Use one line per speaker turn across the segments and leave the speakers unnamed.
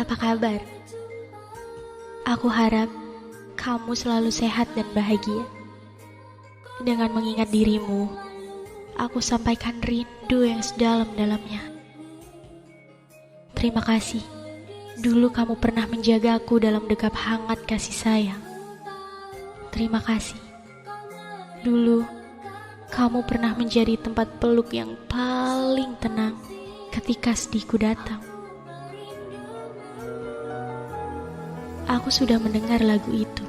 Apa kabar? Aku harap kamu selalu sehat dan bahagia. Dengan mengingat dirimu, aku sampaikan rindu yang sedalam-dalamnya. Terima kasih. Dulu kamu pernah menjagaku dalam dekap hangat kasih sayang. Terima kasih. Dulu kamu pernah menjadi tempat peluk yang paling tenang ketika sedihku datang. Aku sudah mendengar lagu itu,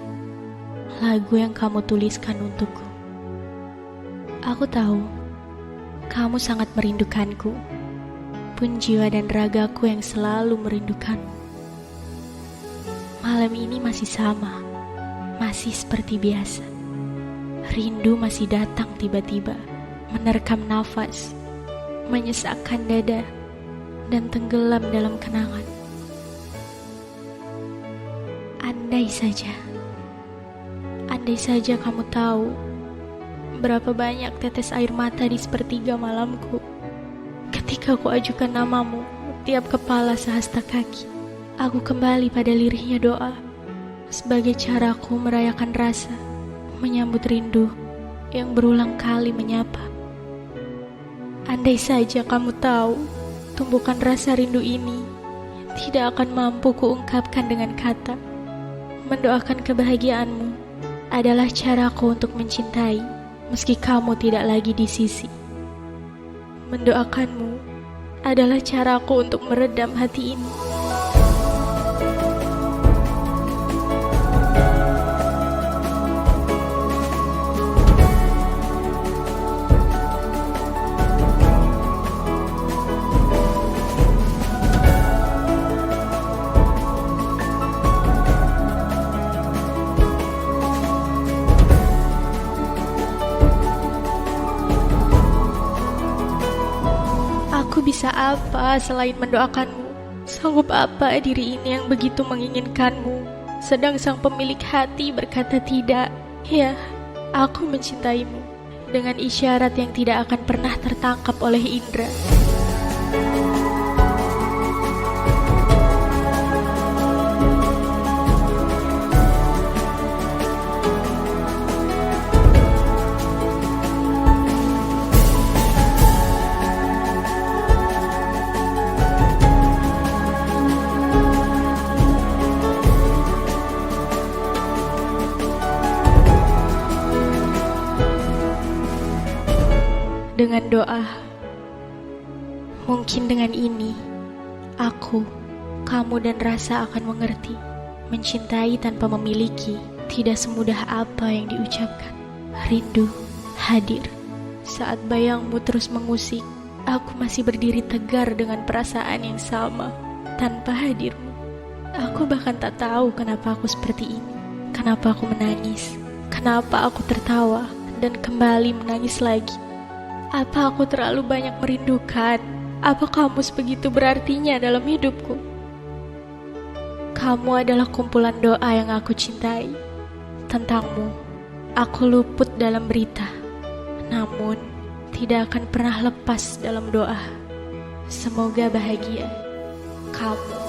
lagu yang kamu tuliskan untukku. Aku tahu kamu sangat merindukanku, pun jiwa dan ragaku yang selalu merindukanmu. Malam ini masih sama, masih seperti biasa. Rindu masih datang tiba-tiba, menerkam nafas, menyesakkan dada, dan tenggelam dalam kenangan. Andai saja kamu tahu berapa banyak tetes air mata di sepertiga malamku ketika aku ajukan namamu tiap kepala sehasta kaki. Aku kembali pada lirihnya doa sebagai caraku merayakan rasa, menyambut rindu yang berulang kali menyapa. Andai saja kamu tahu tumbukan rasa rindu ini tidak akan mampu kuungkapkan dengan kata. Mendoakan kebahagiaanmu adalah caraku untuk mencintai meski kamu tidak lagi di sisi. Mendoakanmu adalah caraku untuk meredam hati ini. Aku bisa apa selain mendoakanmu? Sanggup apa diri ini yang begitu menginginkanmu, sedang sang pemilik hati berkata tidak? Ya, aku mencintaimu dengan isyarat yang tidak akan pernah tertangkap oleh indera. Dengan doa, mungkin dengan ini, aku, kamu dan rasa akan mengerti. Mencintai tanpa memiliki tidak semudah apa yang diucapkan. Rindu hadir saat bayangmu terus mengusik. Aku masih berdiri tegar dengan perasaan yang sama tanpa hadirmu. Aku bahkan tak tahu kenapa aku seperti ini. Kenapa aku menangis? Kenapa aku tertawa dan kembali menangis lagi? Apa aku terlalu banyak merindukan? Apa kamu sebegitu berartinya dalam hidupku? Kamu adalah kumpulan doa yang aku cintai. Tentangmu, aku luput dalam berita, namun tidak akan pernah lepas dalam doa. Semoga bahagia, kamu.